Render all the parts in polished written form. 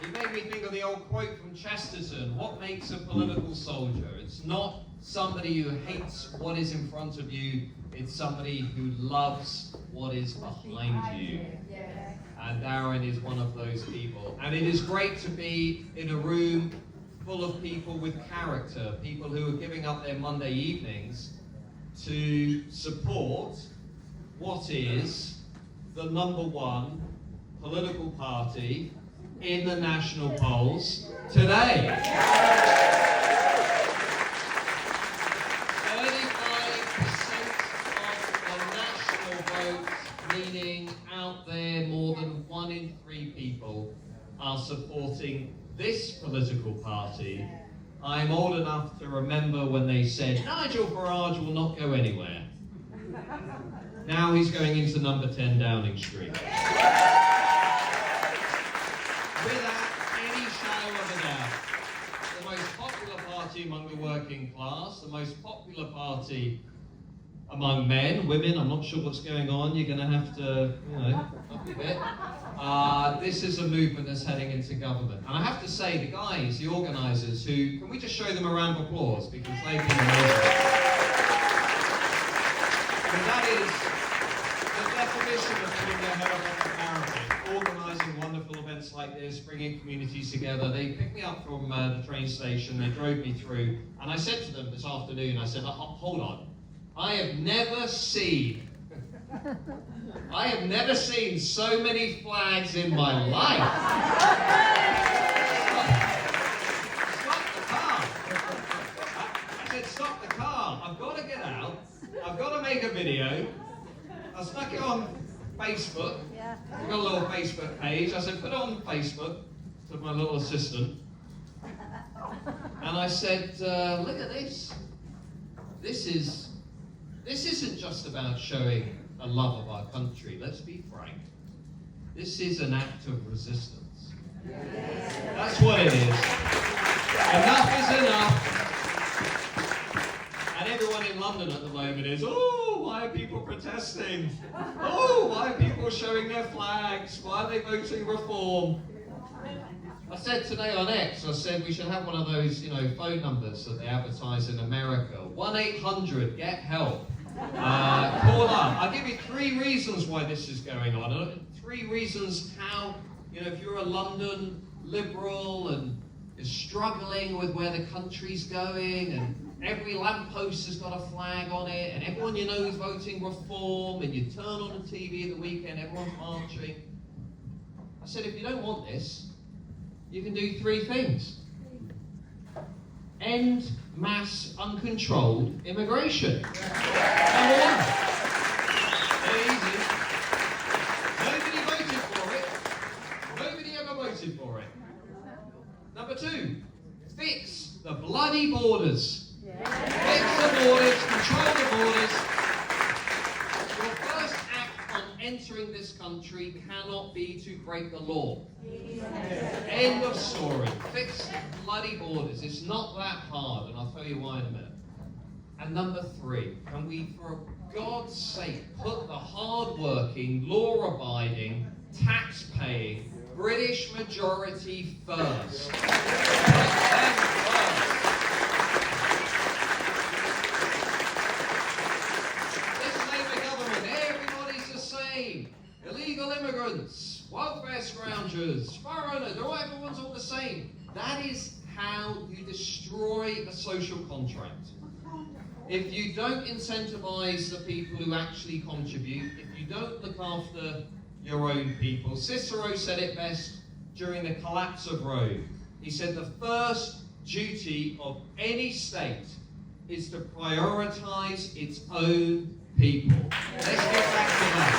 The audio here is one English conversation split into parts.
He made me think of the old quote from Chesterton, what makes a political soldier? It's not somebody who hates what is in front of you, it's somebody who loves what is behind you. And Darren is one of those people. And it is great to be in a room full of people with character, people who are giving up their Monday evenings to support what is the #1 political party in the national polls today. 35% of the national vote, meaning out there more than 1 in 3 people are supporting this political party. I'm old enough to remember when they said Nigel Farage will not go anywhere. Now he's going into number 10 Downing Street. Without any shadow of a doubt, the most popular party among the working class, the most popular party among men, women, I'm not sure what's going on, you're going to have to, up a bit. This is a movement that's heading into government. And I have to say, the guys, the organisers, who, can we just show them a round of applause, because they've been amazing. And that is the definition of putting their head up on the parapet, organising wonderful events like this, bringing communities together. They picked me up from the train station, they drove me through, and I said to them this afternoon, I said, hold on, I have never seen so many flags in my life. Stop the car. I said, stop the car. I've got to get out. I've got to make a video. I stuck it on Facebook. We've got a little Facebook page. I said, put it on Facebook to my little assistant. And I said, look at this. This isn't just about showing a love of our country. Let's be frank. This is an act of resistance. That's what it is. Enough is enough. And everyone in London at the moment is, oh, why are people protesting? Oh, why are people showing their flags? Why are they voting reform? I said today on X, I said we should have one of those, phone numbers that they advertise in America. 1-800-GET-HELP. Call up. I'll give you 3 reasons why this is going on. 3 reasons how, if you're a London liberal and is struggling with where the country's going, and every lamppost has got a flag on it, and everyone you know is voting reform, and you turn on the TV at the weekend, everyone's marching. I said, if you don't want this, you can do 3 things. End mass uncontrolled immigration. #1. Very easy. Nobody voted for it. Nobody ever voted for it. #2, fix the bloody borders. Fix the borders, control the borders. Your first act on entering this country cannot be to break the law. End of story. Fix the bloody borders. It's not that hard, and I'll tell you why in a minute. And #3, can we, for God's sake, put the hard-working, law-abiding, tax-paying British majority first? Put them first. This Labour government, everybody's the same. Illegal immigrants, welfare scroungers, foreigners, everyone's all the same. That is how you destroy a social contract. If you don't incentivize the people who actually contribute, if you don't look after your own people, Cicero said it best during the collapse of Rome. He said the first duty of any state is to prioritize its own people. Let's get back to that.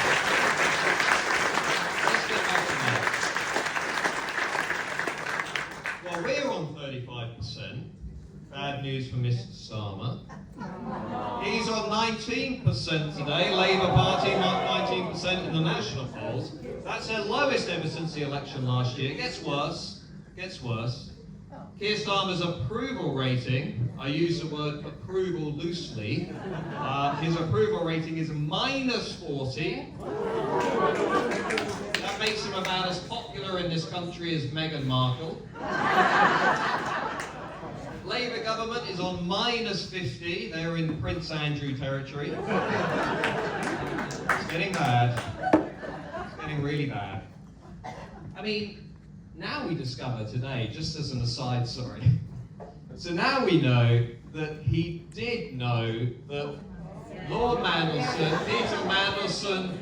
Well, we're on 35%. Bad news for Mr. Starmer. He's on 19% today. Labour Party marked 19% in the national polls. That's their lowest ever since the election last year. It gets worse. Keir Starmer's approval rating, I use the word approval loosely, his approval rating is -40. That makes him about as popular in this country as Meghan Markle. Labour government is on -50. They're in Prince Andrew territory. It's getting bad. It's getting really bad. I mean, now we discover today, just as an aside, sorry. So now we know that he did know that Lord Mandelson, Peter Mandelson,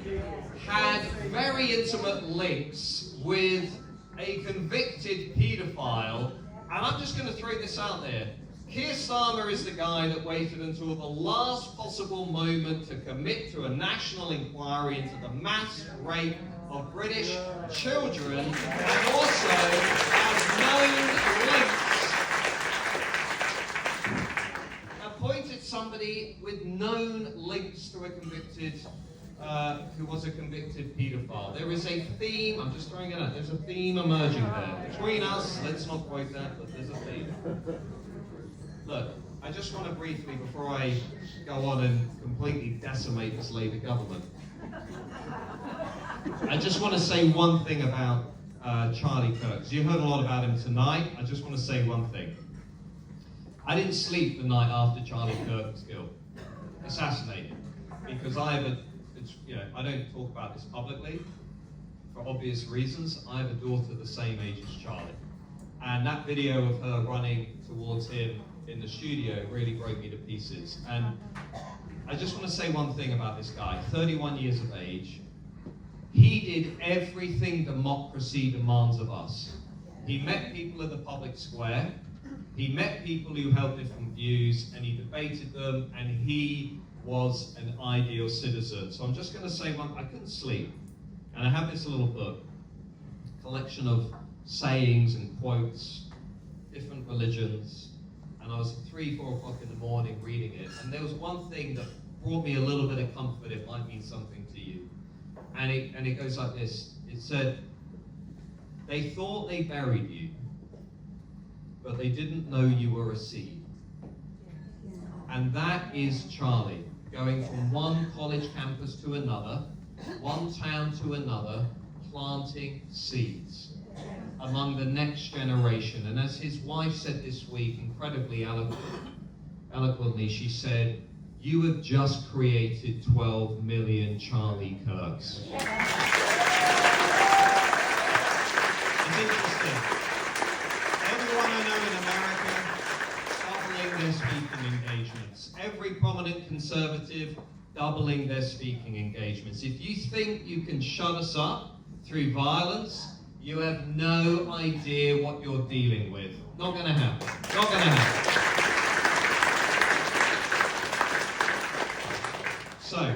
had very intimate links with a convicted paedophile. And I'm just going to throw this out there. Keir Starmer is the guy that waited until the last possible moment to commit to a national inquiry into the mass rape of British children, and also has known links, appointed somebody with known links to a convicted, who was a convicted paedophile. There is a theme, I'm just throwing it out, there's a theme emerging there. Between us, let's not quote that, but there's a theme. Look, I just want to briefly, before I go on and completely decimate this Labour government, I just want to say one thing about Charlie Kirk. You heard a lot about him tonight. I just want to say one thing. I didn't sleep the night after Charlie Kirk was killed, assassinated, because I don't talk about this publicly for obvious reasons. I have a daughter the same age as Charlie, and that video of her running towards him in the studio really broke me to pieces. And I just want to say one thing about this guy. 31 years of age. He did everything democracy demands of us. He met people at the public square, he met people who held different views, and he debated them, and he was an ideal citizen. So I'm just going to say one, I couldn't sleep, and I have this little book, collection of sayings and quotes, different religions, and I was at 3, 4 o'clock in the morning reading it, and there was one thing that brought me a little bit of comfort. It might mean something to you. And it goes like this. It said, they thought they buried you, but they didn't know you were a seed. And that is Charlie, going from one college campus to another, one town to another, planting seeds among the next generation. And as his wife said this week, incredibly eloquently, she said, you have just created 12 million Charlie Kirks. It's interesting. Everyone I know in America doubling their speaking engagements. Every prominent conservative doubling their speaking engagements. If you think you can shut us up through violence, you have no idea what you're dealing with. Not going to happen. Not going to happen. So,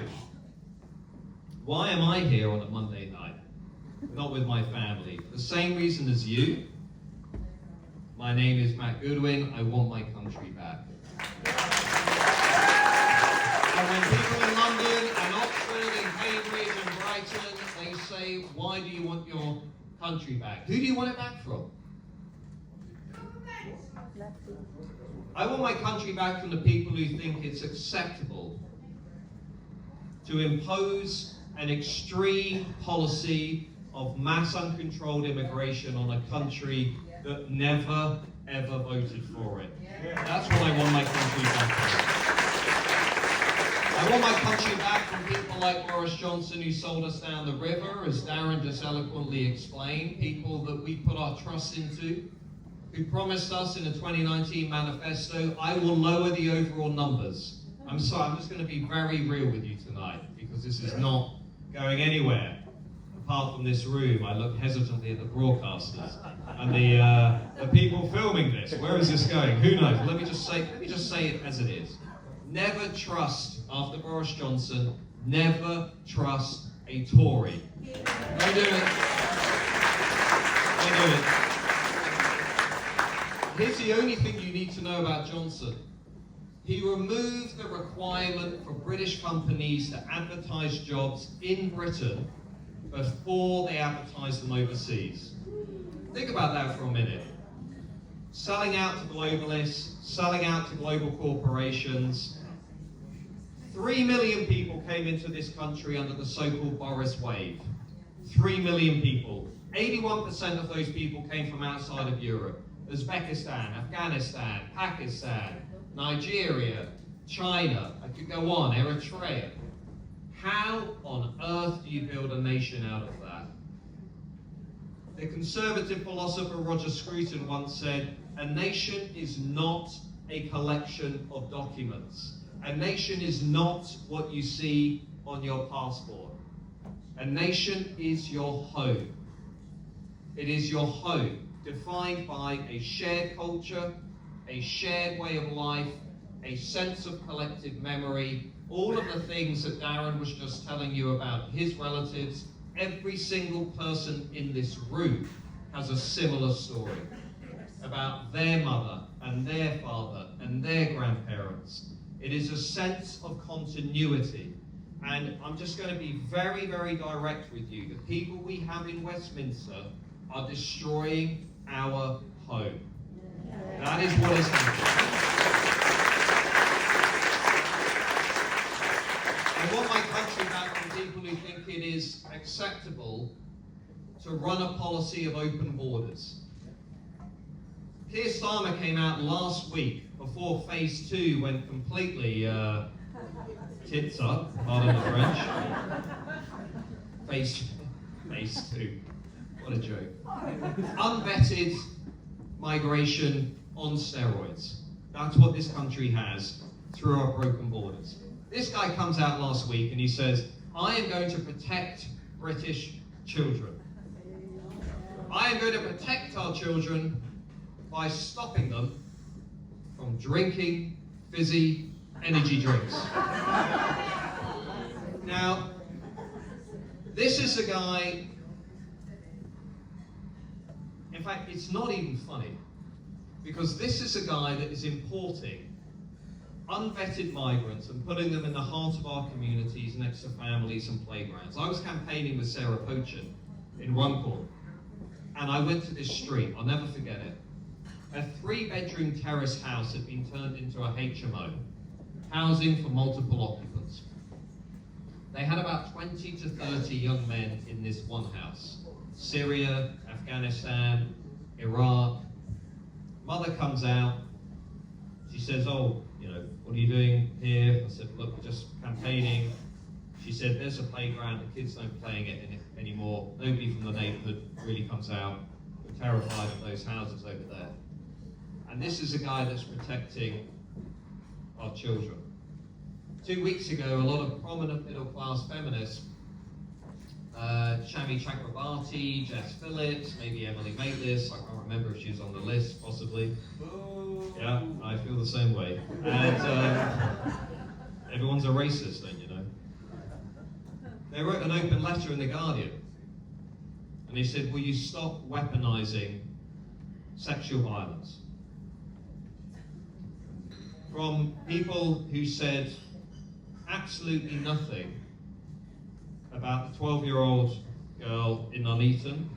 why am I here on a Monday night? Not with my family. The same reason as you. My name is Matt Goodwin. I want my country back. And when people in London and Oxford and Cambridge and Brighton, they say, why do you want your country back? Who do you want it back from? I want my country back from the people who think it's acceptable to impose an extreme policy of mass uncontrolled immigration on a country that never, ever voted for it. That's what I want my country back from. I want my country back from people like Boris Johnson, who sold us down the river, as Darren just eloquently explained, people that we put our trust into, who promised us in the 2019 manifesto, I will lower the overall numbers. I'm sorry, I'm just going to be very real with you tonight, because this is not going anywhere. Apart from this room, I look hesitantly at the broadcasters and the people filming this. Where is this going? Who knows? Let me just say it as it is. Never trust, after Boris Johnson, never trust a Tory. Don't do it. Don't do it. Here's the only thing you need to know about Johnson. He removed the requirement for British companies to advertise jobs in Britain before they advertise them overseas. Think about that for a minute. Selling out to globalists, selling out to global corporations. 3 million people came into this country under the so-called Boris wave. 3 million people. 81% of those people came from outside of Europe. Uzbekistan, Afghanistan, Pakistan, Nigeria, China, I could go on, Eritrea. How on earth do you build a nation out of that? The conservative philosopher Roger Scruton once said, "A nation is not a collection of documents. A nation is not what you see on your passport. A nation is your home. It is your home, defined by a shared culture, a shared way of life, a sense of collective memory, all of the things that Darren was just telling you about his relatives. Every single person in this room has a similar story about their mother and their father and their grandparents. It is a sense of continuity. And I'm just going to be very, very direct with you. The people we have in Westminster are destroying our home. That is what is happening. I want my country back from people who think it is acceptable to run a policy of open borders. Keir Starmer came out last week before phase 2 went completely tits up, pardon the French. Phase 2. What a joke. Unvetted migration on steroids. That's what this country has through our broken borders. This guy comes out last week and he says, I am going to protect British children. I am going to protect our children by stopping them from drinking fizzy energy drinks. Now, this is a guy, in fact, it's not even funny, because this is a guy that is importing unvetted migrants and putting them in the heart of our communities next to families and playgrounds. I was campaigning with Sarah Pochin in Runcorn, and I went to this street, I'll never forget it. A 3-bedroom terrace house had been turned into a HMO, housing for multiple occupants. They had about 20 to 30 young men in this one house. Syria, Afghanistan, Iraq. Mother comes out, she says, oh, what are you doing here? I said, look, we're just campaigning. She said, there's a playground, the kids don't play in it anymore. Nobody from the neighborhood really comes out. We're terrified of those houses over there. And this is a guy that's protecting our children. 2 weeks ago, a lot of prominent middle-class feminists, Shami Chakrabarti, Jess Phillips, maybe Emily Maitlis, I can't remember if she was on the list, possibly. Yeah, I feel the same way. And everyone's a racist, don't you know? They wrote an open letter in The Guardian, and they said, will you stop weaponizing sexual violence? From people who said absolutely nothing about the 12-year-old girl in Nuneaton.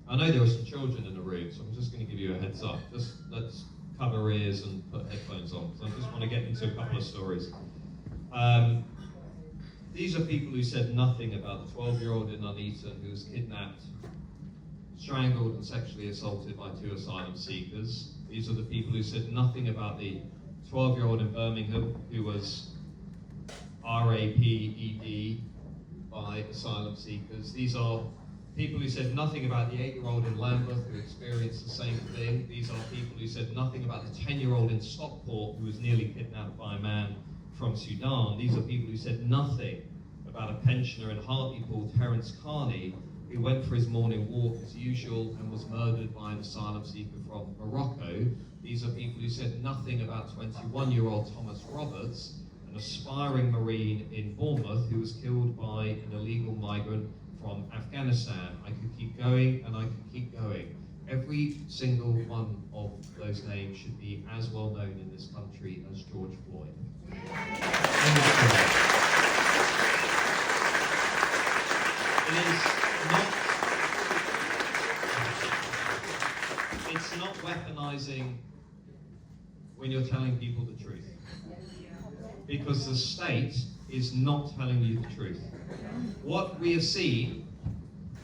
I know there were some children in the room, so I'm just going to give you a heads up. Just let's cover ears and put headphones on, because I just want to get into a couple of stories. These are people who said nothing about the 12-year-old in Nuneaton who was kidnapped, strangled and sexually assaulted by 2 asylum seekers. These are the people who said nothing about the 12-year-old in Birmingham who was raped by asylum seekers. These are people who said nothing about the 8-year-old in Lambeth who experienced the same thing. These are people who said nothing about the 10-year-old in Stockport who was nearly kidnapped by a man from Sudan. These are people who said nothing about a pensioner in Hartlepool, Terence Carney, who went for his morning walk as usual and was murdered by an asylum seeker from Morocco. These are people who said nothing about 21-year-old Thomas Roberts, an aspiring Marine in Bournemouth who was killed by an illegal migrant from Afghanistan. I could keep going and I could keep going. Every single one of those names should be as well known in this country as George Floyd. It's not weaponizing when you're telling people the truth. Because the state is not telling you the truth. What we have seen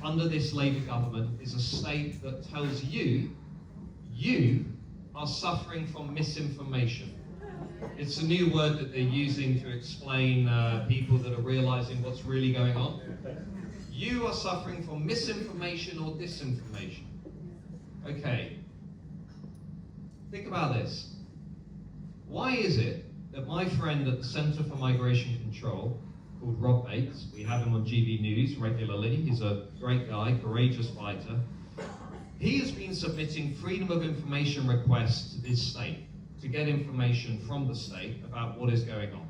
under this Labour government is a state that tells you, you are suffering from misinformation. It's a new word that they're using to explain people that are realizing what's really going on. You are suffering from misinformation or disinformation. Okay. Think about this. Why is it that my friend at the Centre for Migration Control, called Rob Bates, we have him on GB News regularly, he's a great guy, courageous fighter, he has been submitting freedom of information requests to this state to get information from the state about what is going on.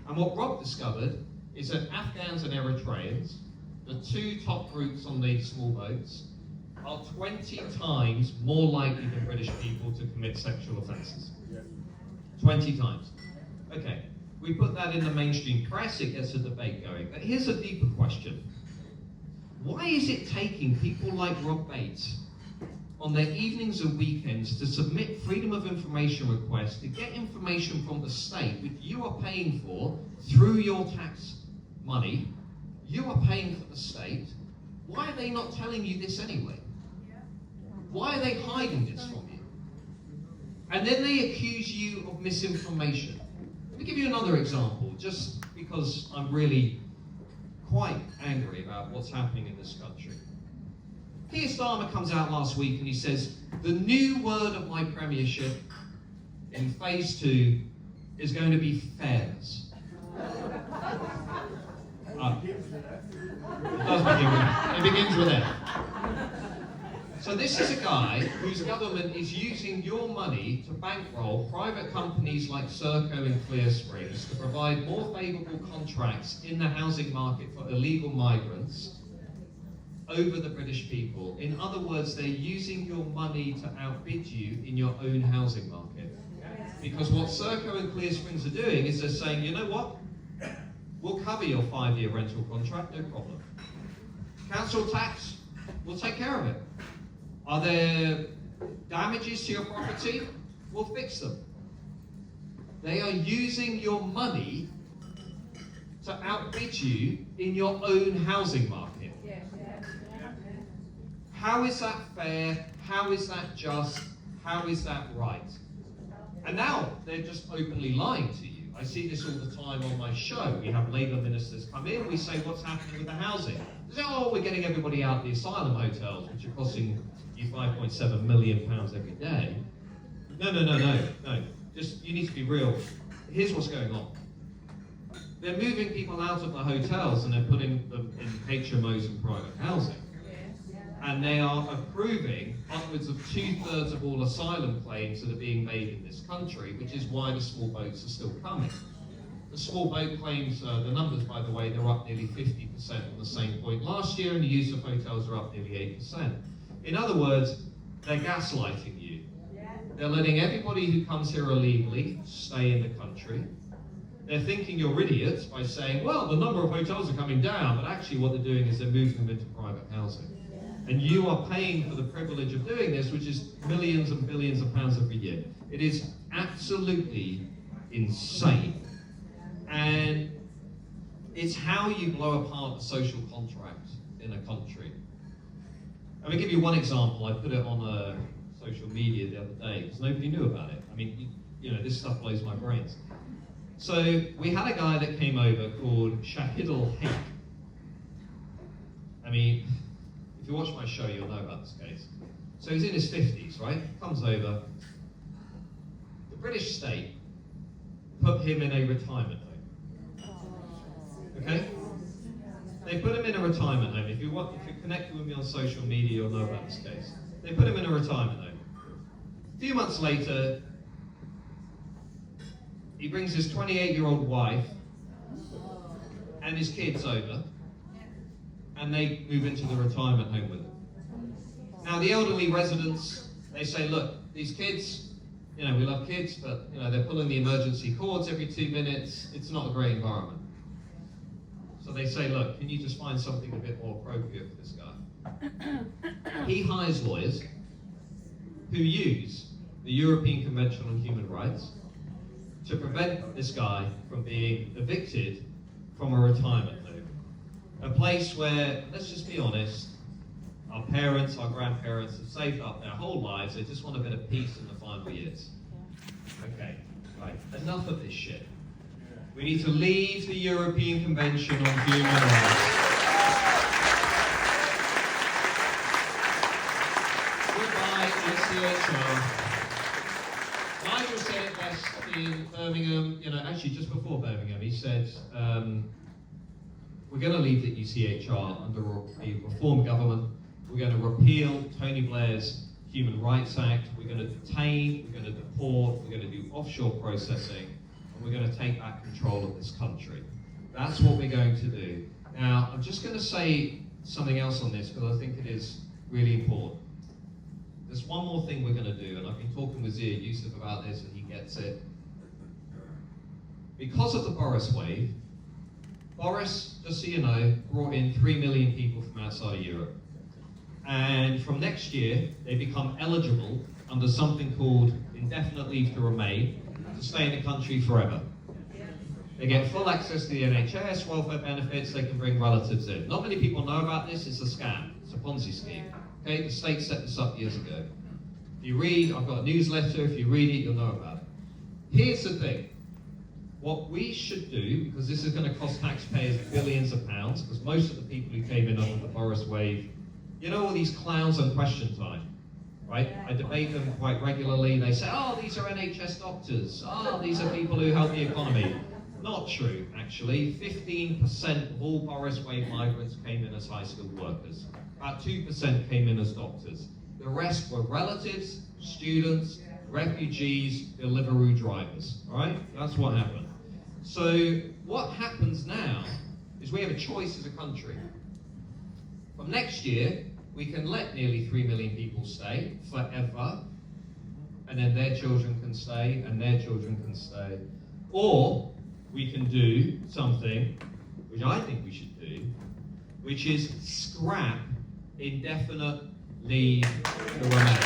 And what Rob discovered is that Afghans and Eritreans, the two top groups on these small boats, are 20 times more likely than British people to commit sexual offences. 20 times. Okay, we put that in the mainstream press, it gets a debate going. But here's a deeper question. Why is it taking people like Rob Bates on their evenings and weekends to submit freedom of information requests to get information from the state, which you are paying for through your tax money? You are paying for the state. Why are they not telling you this anyway? Why are they hiding this from you? And then they accuse you of misinformation. Let me give you another example, just because I'm really quite angry about what's happening in this country. Keir Starmer comes out last week and he says, the new word of my premiership in phase 2 is going to be fairness. It does begin with that. It begins with that. So this is a guy whose government is using your money to bankroll private companies like Serco and Clear Springs to provide more favourable contracts in the housing market for illegal migrants over the British people. In other words, they're using your money to outbid you in your own housing market. Because what Serco and Clear Springs are doing is they're saying, you know what? We'll cover your 5-year rental contract, no problem. Council tax, we'll take care of it. Are there damages to your property? We'll fix them. They are using your money to outbid you in your own housing market. How is that fair? How is that just? How is that right? And now they're just openly lying to you. I see this all the time on my show. We have Labour ministers come in, we say, what's happening with the housing? They say, oh, we're getting everybody out of the asylum hotels, which are costing you £5.7 million every day. No. Just, you need to be real. Here's what's going on. They're moving people out of the hotels and they're putting them in HMOs and private housing. And they are approving upwards of 2/3 of all asylum claims that are being made in this country, which is why the small boats are still coming. The small boat claims, the numbers, by the way, they're up nearly 50% on the same point last year, and the use of hotels are up nearly 8%. In other words, they're gaslighting you. They're letting everybody who comes here illegally stay in the country. They're thinking you're idiots by saying, well, the number of hotels are coming down, but actually what they're doing is they're moving them into private housing. And you are paying for the privilege of doing this, which is millions and billions of pounds every year. It is absolutely insane. And it's how you blow apart the social contract in a country. I'm going to give you one example. I put it on social media the other day because nobody knew about it. I mean, you know, this stuff blows my brains. So we had a guy that came over called Shahidul Haque. I mean, if you watch my show, you'll know about this case. So he's in his 50s, right? Comes over. The British state put him in a retirement home. Okay? They put him in a retirement home. If you're connected with me on social media, you'll know about this case. They put him in a retirement home. A few months later, he brings his 28-year-old wife and his kids over, and they move into the retirement home with him. Now, the elderly residents, they say, look, these kids, you know, we love kids, but, you know, they're pulling the emergency cords every 2 minutes. It's not a great environment. So they say, look, can you just find something a bit more appropriate for this guy? He hires lawyers who use the European Convention on Human Rights to prevent this guy from being evicted from a retirement home. A place where, let's just be honest, our parents, our grandparents have saved up their whole lives. They just want a bit of peace in the final years. Okay, right, enough of this shit. We need to leave the European Convention on Human Rights. Goodbye, ECHR. Nigel said it best in Birmingham, actually just before Birmingham, he said, we're going to leave the ECHR under a reform government. We're going to repeal Tony Blair's Human Rights Act. We're going to detain, we're going to deport, we're going to do offshore processing, and we're going to take back control of this country. That's what we're going to do. Now, I'm just going to say something else on this because I think it is really important. There's one more thing we're going to do, and I've been talking with Zia Yusuf about this, and he gets it. Because of the Boris wave, Boris, just so you know, brought in 3 million people from outside of Europe. And from next year, they become eligible under something called indefinite leave to remain to stay in the country forever. They get full access to the NHS, welfare benefits, they can bring relatives in. Not many people know about this, it's a scam, it's a Ponzi scheme. Okay, the state set this up years ago. If you read, I've got a newsletter, if you read it, you'll know about it. Here's the thing. What we should do, because this is going to cost taxpayers billions of pounds, because most of the people who came in under the Boris wave, all these clowns on Question Time, right? I debate them quite regularly. They say, oh, these are NHS doctors. Oh, these are people who help the economy. Not true, actually. 15% of all Boris wave migrants came in as high-skilled workers. About 2% came in as doctors. The rest were relatives, students, refugees, Deliveroo drivers, all right? That's what happened. So what happens now is we have a choice as a country. From next year, we can let nearly 3 million people stay forever, and then their children can stay, and their children can stay. Or we can do something, which I think we should do, which is scrap indefinite leave to remain.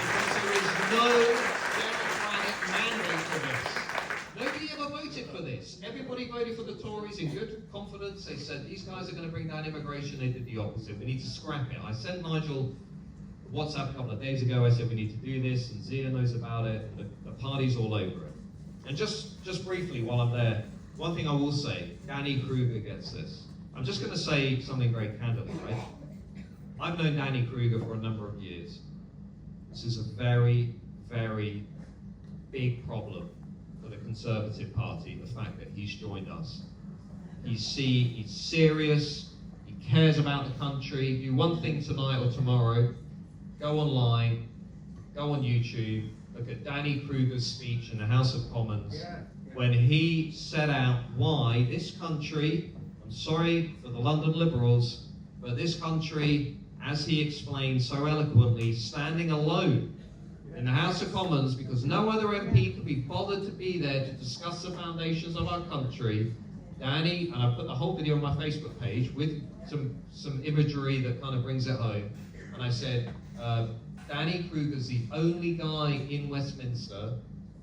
Because there is no democratic mandate for this. Nobody ever voted for this. Everybody voted for the Tories in good confidence. They said, these guys are going to bring down immigration. They did the opposite. We need to scrap it. I sent Nigel a WhatsApp a couple of days ago. I said, we need to do this, and Zia knows about it. The party's all over it. And just briefly, while I'm there, one thing I will say, Danny Kruger gets this. I'm just going to say something very candidly, right? I've known Danny Kruger for a number of years. This is a very, very big problem for the Conservative Party, the fact that he's joined us. He's serious, he cares about the country. Do one thing tonight or tomorrow, go online, go on YouTube, look at Danny Kruger's speech in the House of Commons when he set out why this country, I'm sorry for the London Liberals, but this country, as he explained so eloquently, standing alone in the House of Commons because no other MP could be bothered to be there to discuss the foundations of our country. Danny, and I put the whole video on my Facebook page with some imagery that kind of brings it home, and I said, Danny Kruger's the only guy in Westminster,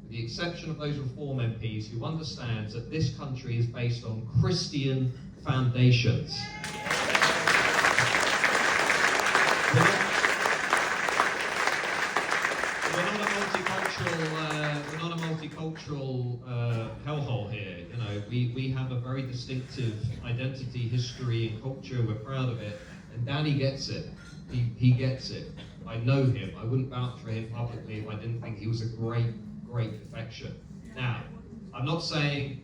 with the exception of those Reform MPs, who understands that this country is based on Christian foundations. We're not a multicultural hellhole here. We have a very distinctive identity, history, and culture. We're proud of it, and Danny gets it. He gets it. I know him. I wouldn't vouch for him publicly if I didn't think he was a great defection. Now, I'm not saying,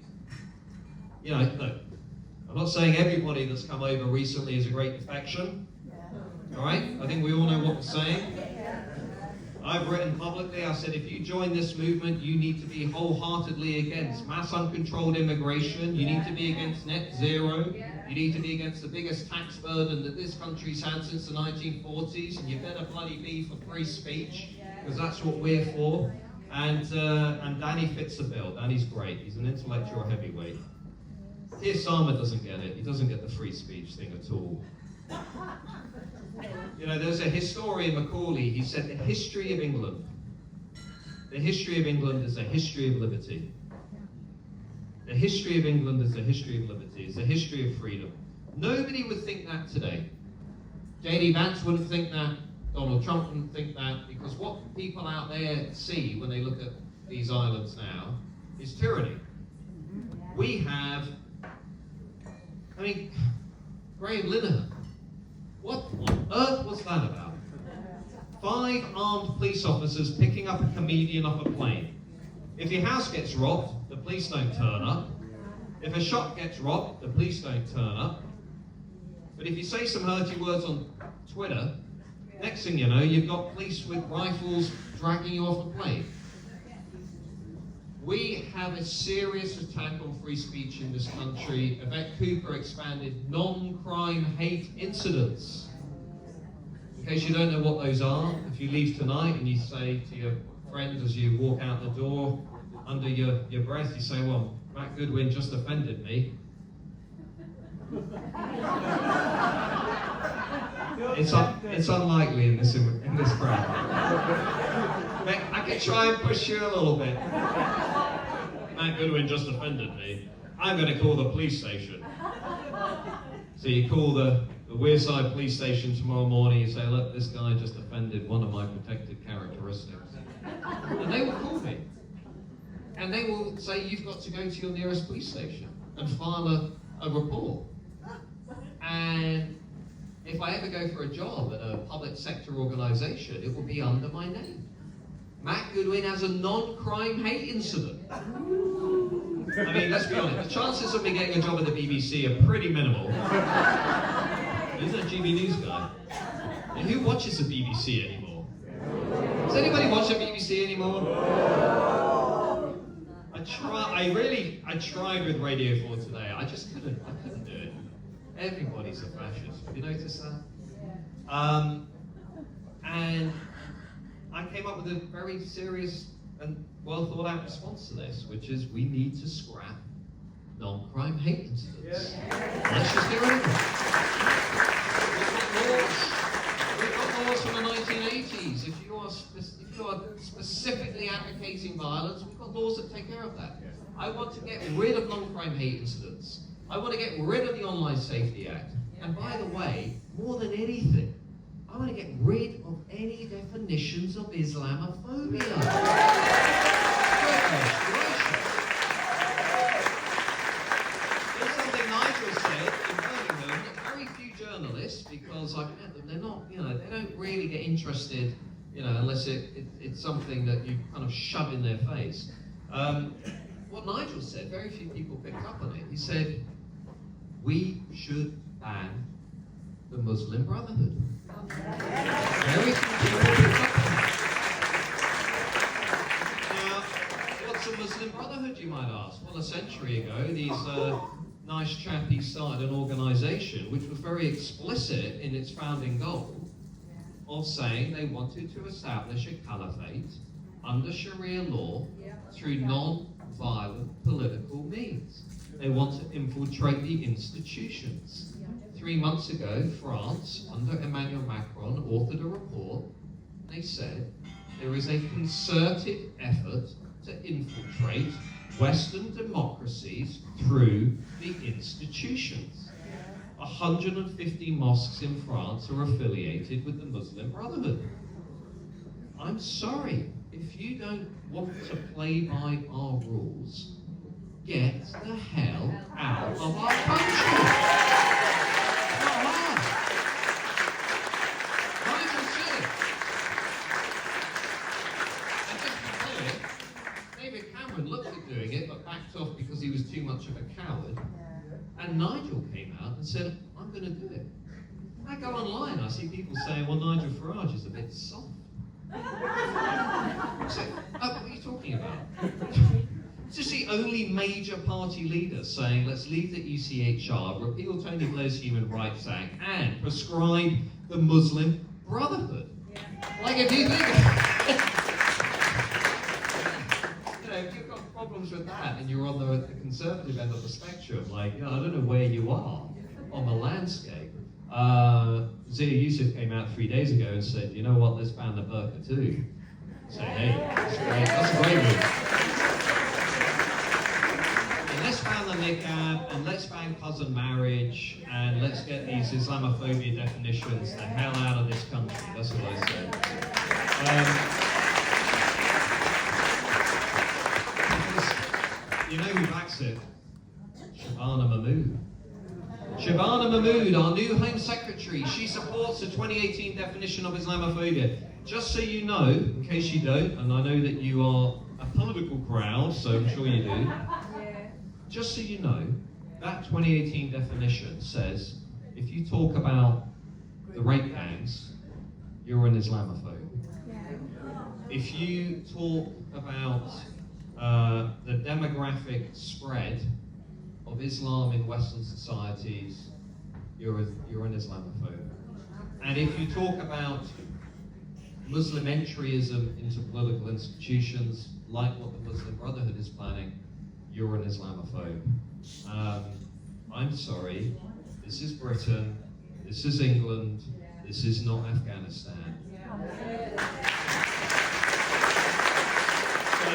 I'm not saying everybody that's come over recently is a great defection. All right? I think we all know what we're saying. I've written publicly, I said, if you join this movement, you need to be wholeheartedly against mass uncontrolled immigration. You need to be against net zero. You need to be against the biggest tax burden that this country's had since the 1940s. And you better bloody be for free speech, because that's what we're for. And Danny fits the bill. Danny's great. He's an intellectual heavyweight. Keir Starmer doesn't get it. He doesn't get the free speech thing at all. There's a historian, Macaulay, he said the history of England is a history of liberty. The history of England is a history of liberty, it's a history of freedom. Nobody would think that today. J.D. Vance wouldn't think that, Donald Trump wouldn't think that, because what people out there see when they look at these islands now is tyranny. We have, Graham Linehan, what on earth was that about? 5 armed police officers picking up a comedian off a plane. If your house gets robbed, the police don't turn up. If a shop gets robbed, the police don't turn up. But if you say some hurty words on Twitter, next thing you know, you've got police with rifles dragging you off a plane. We have a serious attack on free speech in this country. Yvette Cooper expanded non-crime hate incidents. In case you don't know what those are, if you leave tonight and you say to your friend as you walk out the door, under your breath, you say, well, Matt Goodwin just offended me. It's unlikely in this crowd. I can try and push you a little bit. Matt Goodwin just offended me. I'm going to call the police station. So you call the Wearside police station tomorrow morning, you say, look, this guy just offended one of my protected characteristics. And they will call me. And they will say, you've got to go to your nearest police station and file a report. And if I ever go for a job at a public sector organisation, it will be under my name. Matt Goodwin has a non-crime hate incident. Let's be honest, the chances of me getting a job at the BBC are pretty minimal. He's a GB News guy. And who watches the BBC anymore? Does anybody watch the BBC anymore? I tried with Radio 4 today. I couldn't do it. Everybody's a fascist. Have you noticed that? And I came up with a very serious and well thought out response to this, which is we need to scrap non-crime hate incidents. Let's just get rid of them. We've got laws from the 1980s. If you are specifically advocating violence, we've got laws that take care of that. I want to get rid of non-crime hate incidents. I want to get rid of the Online Safety Act. And by the way, more than anything, I want to get rid of any definitions of Islamophobia. There's something Nigel said in Birmingham that very few journalists, because I've met them, they're not, they don't really get interested, unless it's something that you kind of shove in their face. What Nigel said, very few people picked up on it. He said, we should ban the Muslim Brotherhood. Very few people picked up on it. Now, what's a Muslim Brotherhood, you might ask? Well, a century ago, these nice chappies started an organisation which was very explicit in its founding goal of saying they wanted to establish a caliphate under Sharia law through non-violent political means. They want to infiltrate the institutions. 3 months ago, France, under Emmanuel Macron, authored a report. They said there is a concerted effort to infiltrate Western democracies through the institutions. 150 mosques in France are affiliated with the Muslim Brotherhood. I'm sorry, if you don't want to play by our rules, get the hell out of our country. Not hard. Nigel said it. And just to tell you, David Cameron looked at doing it, but backed off because he was too much of a coward. And Nigel came out and said, I'm going to do it. I go online, I see people saying, well, Nigel Farage is a bit soft. So, what are you talking about? It's just the only major party leader saying, let's leave the ECHR, repeal Tony Blair's Human Rights Act, and prescribe the Muslim Brotherhood. Like, if you think if you've got problems with that and you're on the conservative end of the spectrum, like, I don't know where you are on the landscape. Zia Yusuf came out 3 days ago and said, you know what, let's ban the burqa too. So, hey, that's great. That's a great move. And let's second cousin marriage, and let's get these Islamophobia definitions the hell out of this country. That's what I say. Because you know who backs it? Shabana Mahmood. Shabana Mahmood, our new Home Secretary, she supports the 2018 definition of Islamophobia. Just so you know, in case you don't, and I know that you are a political crowd, so I'm sure you do. Just so you know, that 2018 definition says, if you talk about the rape gangs, you're an Islamophobe. If you talk about the demographic spread of Islam in Western societies, you're an Islamophobe. And if you talk about Muslim entryism into political institutions, like what the Muslim Brotherhood is planning, you're an Islamophobe. I'm sorry, this is Britain, this is England, this is not Afghanistan. So,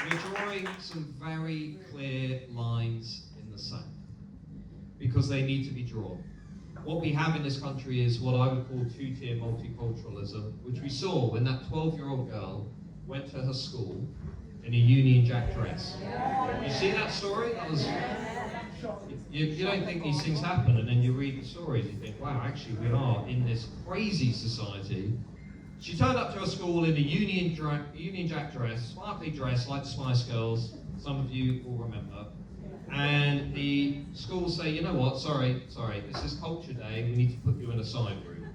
we're drawing some very clear lines in the sand, because they need to be drawn. What we have in this country is what I would call two-tier multiculturalism, which we saw when that 12-year-old girl went to her school in a Union Jack dress. You see that story? That was, you don't think these things happen, and then you read the stories, you think, wow, actually we are in this crazy society. She turned up to her school in a Union Jack dress, sparkly dress, like the Spice Girls, some of you will remember. And the schools say, you know what, sorry, this is culture day, we need to put you in a side room.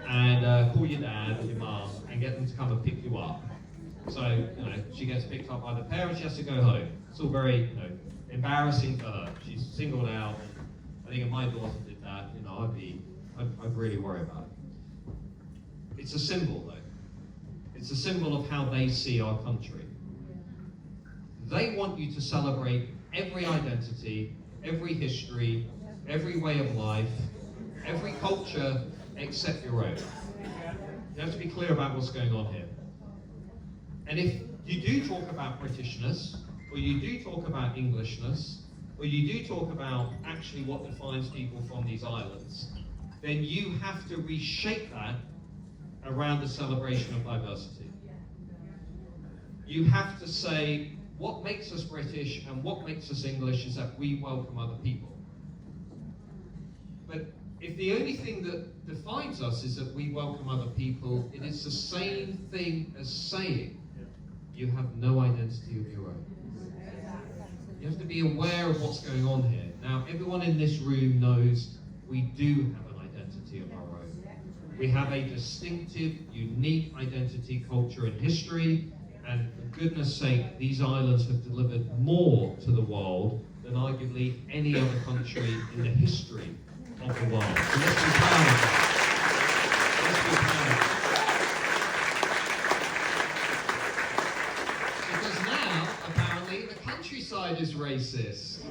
And call your dad or your mum and get them to come and pick you up. So, you know, she gets picked up by the parents, she has to go home. It's all very, you know, embarrassing for her. She's singled out. I think if my daughter did that, you know, I'd really worry about it. It's a symbol, though. It's a symbol of how they see our country. They want you to celebrate every identity, every history, every way of life, every culture except your own. You have to be clear about what's going on here. And if you do talk about Britishness, or you do talk about Englishness, or you do talk about actually what defines people from these islands, then you have to reshape that around the celebration of diversity. You have to say, what makes us British and what makes us English is that we welcome other people. But if the only thing that defines us is that we welcome other people, it is the same thing as saying you have no identity of your own. You have to be aware of what's going on here. Now, everyone in this room knows we do have an identity of our own. We have a distinctive, unique identity, culture, and history. And for goodness sake, these islands have delivered more to the world than arguably any other country in the history of the world. So let's be proud of that. Let's be proud of that. Because now, apparently, the countryside is racist.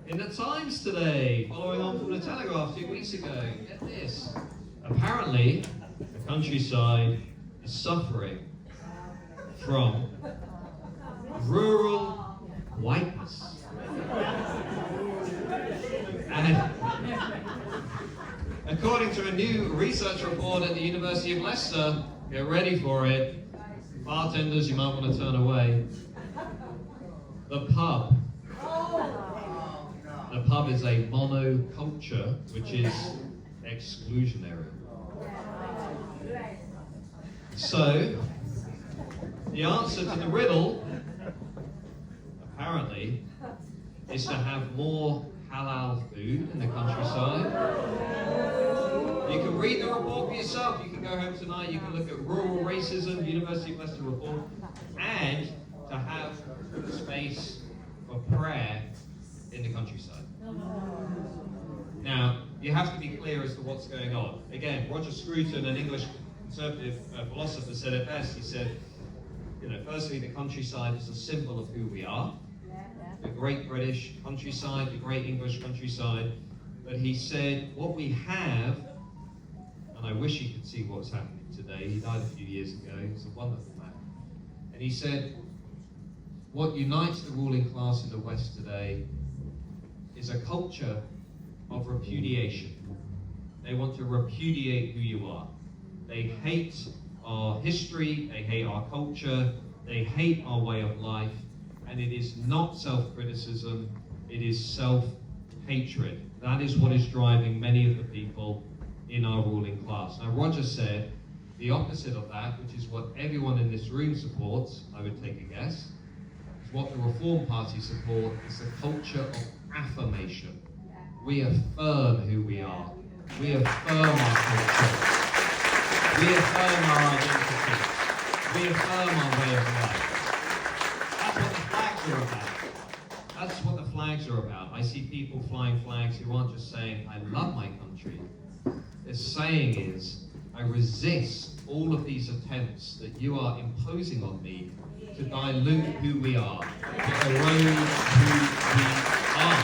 In the Times today, following on from the Telegraph 2 weeks ago, get this. Apparently, the countryside is suffering from rural whiteness. And according to a new research report at the University of Leicester, get ready for it, bartenders, you might want to turn away, the pub. The pub is a monoculture, which is exclusionary. So, the answer to the riddle, apparently, is to have more halal food in the countryside. You can read the report for yourself. You can go home tonight, you can look at rural racism, University of Leicester report, and to have space for prayer in the countryside. Now, you have to be clear as to what's going on. Again, Roger Scruton, an English conservative philosopher, said it best. He said, you know, firstly, the countryside is a symbol of who we are. The great British countryside, the great English countryside. But he said, what we have, and I wish he could see what's happening today. He died a few years ago. He was a wonderful man. And he said, what unites the ruling class in the West today is a culture of repudiation. They want to repudiate who you are. They hate our history, they hate our culture, they hate our way of life, and it is not self-criticism, it is self-hatred. That is what is driving many of the people in our ruling class. Now, Roger said the opposite of that, which is what everyone in this room supports, I would take a guess, is what the Reform Party support, is the culture of affirmation. We affirm who we are. We affirm our culture. We affirm our identity. We affirm our way of life. That's what the flags are about. That's what the flags are about. I see people flying flags who aren't just saying, I love my country. Their saying is, I resist all of these attempts that you are imposing on me to dilute who we are, to erode who we are.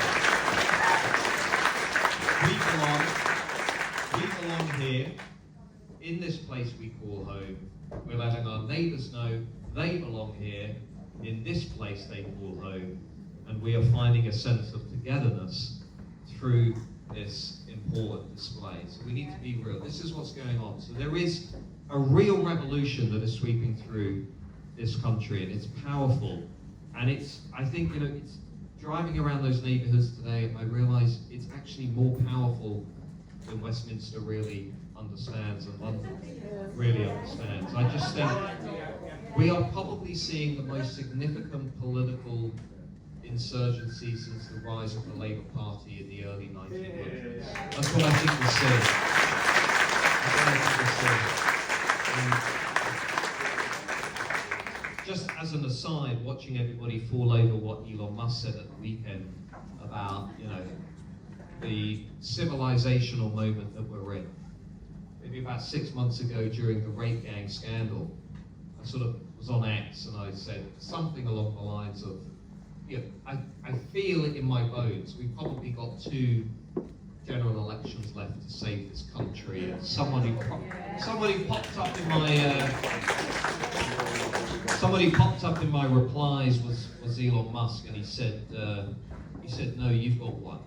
We belong here, in this place we call home. We're letting our neighbours know they belong here, in this place they call home, and we are finding a sense of togetherness through this important display. So we need to be real. This is what's going on. So there is a real revolution that is sweeping through this country, and it's powerful. And it's, I think, it's driving around those neighborhoods today, I realize it's actually more powerful than Westminster really understands and London really understands. I just think we are probably seeing the most significant political insurgency since the rise of the Labour Party in the early 1900s. That's what I think we're seeing. Just as an aside, watching everybody fall over what Elon Musk said at the weekend about, the civilizational moment that we're in. Maybe about 6 months ago during the rape gang scandal, I sort of was on X and I said something along the lines of, I feel it in my bones. We've probably got 2 general elections left to save this country. And somebody popped up in my replies was Elon Musk, and he said, no, you've got one.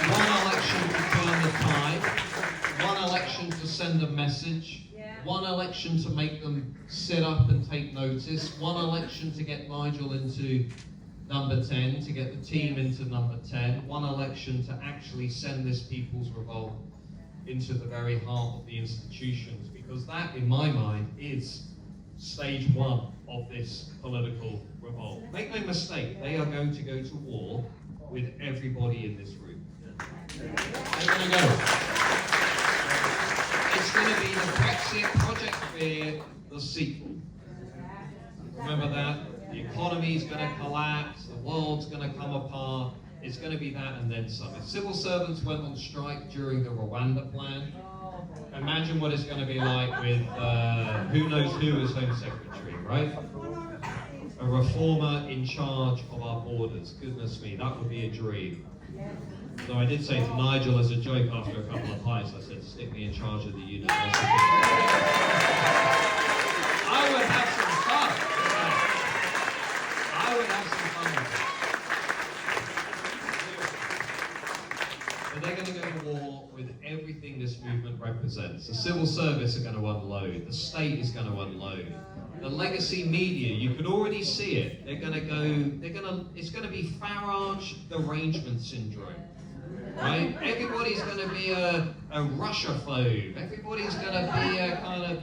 One election to turn the tide, one election to send a message, one election to make them sit up and take notice, one election to get Nigel into number 10, to get the team into number 10, one election to actually send this people's revolt into the very heart of the institutions, because that, in my mind, is stage 1 of this political revolt. Make no mistake, they are going to go to war with everybody in this room. They're going to go. It's going to be the Brexit, Project Fear, the sequel. Remember that? The economy is going to collapse, the world's going to come apart. It's going to be that and then some. If civil servants went on strike during the Rwanda plan, imagine what it's going to be like with who knows who as Home Secretary, right? A reformer in charge of our borders. Goodness me, that would be a dream. So I did say to Nigel as a joke after a couple of pints, I said, stick me in charge of the university. I would have some fun. I would have some fun with it. But they're going to go to war with everything this movement represents. The civil service are going to unload. The state is going to unload. The legacy media, you could already see it. It's going to be Farage derangement syndrome. Right? Everybody's going to be a Russiaphobe. Everybody's going to be a kind of,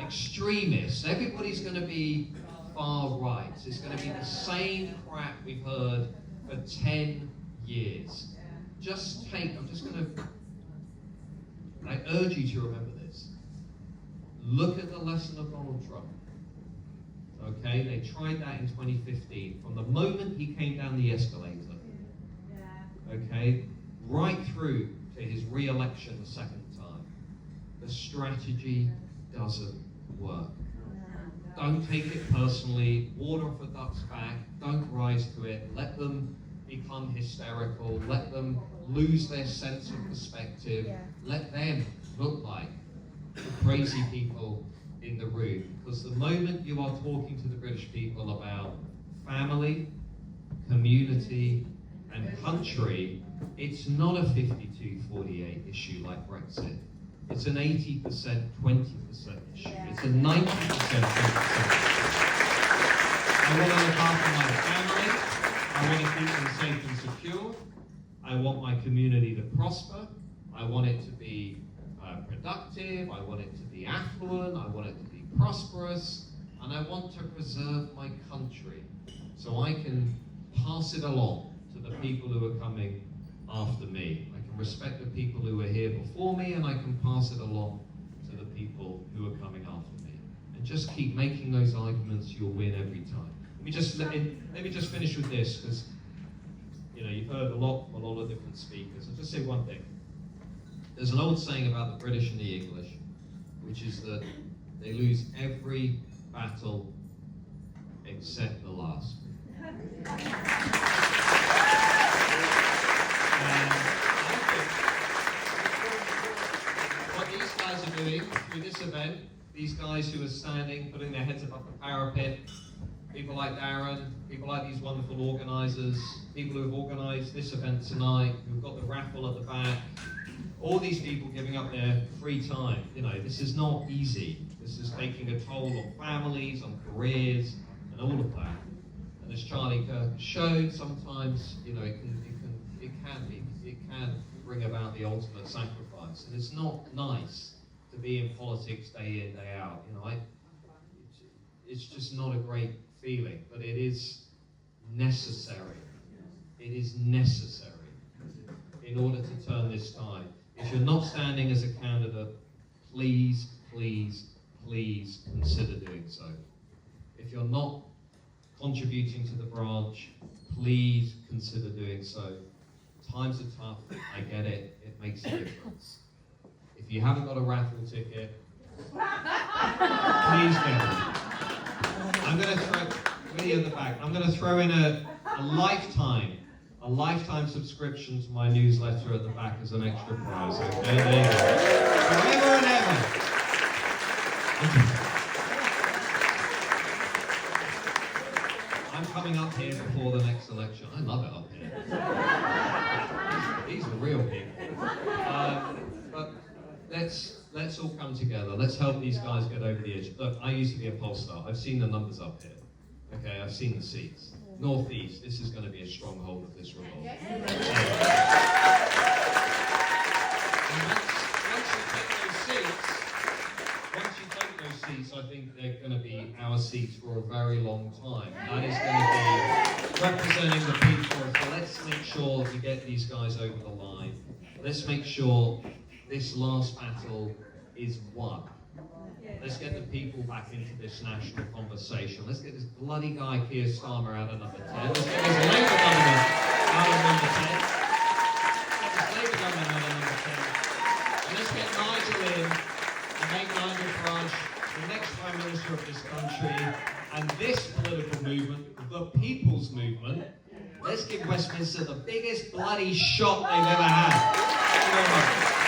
extremist. Everybody's going to be far right. It's going to be the same crap we've heard for 10 years. I urge you to remember this. Look at the lesson of Donald Trump. Okay, they tried that in 2015. From the moment he came down the escalator, okay, right through to his re-election the second time, the strategy doesn't work. Don't take it personally. Water off a duck's back. Don't rise to it. Let them become hysterical. Let them lose their sense of perspective. Let them look like the crazy people in the room, because the moment you are talking to the British people about family, community, and country, it's not a 52-48 issue like Brexit. It's an 80%, 20% issue. It's a 90%, 20% I want to look after my family. I want to keep them safe and secure. I want my community to prosper. I want it to be productive. I want it to be affluent. I want it to be prosperous. And I want to preserve my country so I can pass it along to the people who are coming after me. I can respect the people who were here before me, and I can pass it along to the people who are coming after me. And just keep making those arguments, you'll win every time. Let me just finish with this, because you've heard a lot from a lot of different speakers. I'll just say one thing. There's an old saying about the British and the English, which is that they lose every battle except the last. And I think what these guys are doing through this event, these guys who are standing, putting their heads above the parapet, people like Darren, people like these wonderful organisers, people who have organised this event tonight, who've got the raffle at the back, all these people giving up their free time. This is not easy. This is taking a toll on families, on careers, and all of that. And as Charlie Kirk showed, sometimes it can bring about the ultimate sacrifice, and it's not nice to be in politics day in, day out. It's just not a great feeling, but it is necessary. It is necessary in order to turn this tide. If you're not standing as a candidate, please, please, please consider doing so. If you're not contributing to the branch, please consider doing so. Times are tough, I get it, it makes a difference. If you haven't got a raffle ticket, please get it. I'm going to throw, really at the back, I'm going to throw in a lifetime subscription to my newsletter at the back as an extra prize, okay? There you go. Forever and ever. I'm coming up here before the next election. I love it up here. These are real people. But let's all come together. Let's help these guys get over the edge. Look, I used to be a poll star. I've seen the numbers up here. Okay, I've seen the seats. Northeast, this is going to be a stronghold of this revolt. Once you take those seats, I think they're going to be our seats for a very long time. That is going to be representing the people. So let's make sure we get these guys over the line. Let's make sure this last battle is won. Let's get the people back into this national conversation. Let's get this bloody guy Keir Starmer out of number 10. Let's get this Labour government out of number 10. Get this Labour government out of number 10. And let's get Nigel in and make Nigel Farage the next Prime Minister of this country. And this political movement, the People's Movement, let's give Westminster the biggest bloody shot they've ever had. Thank you very much.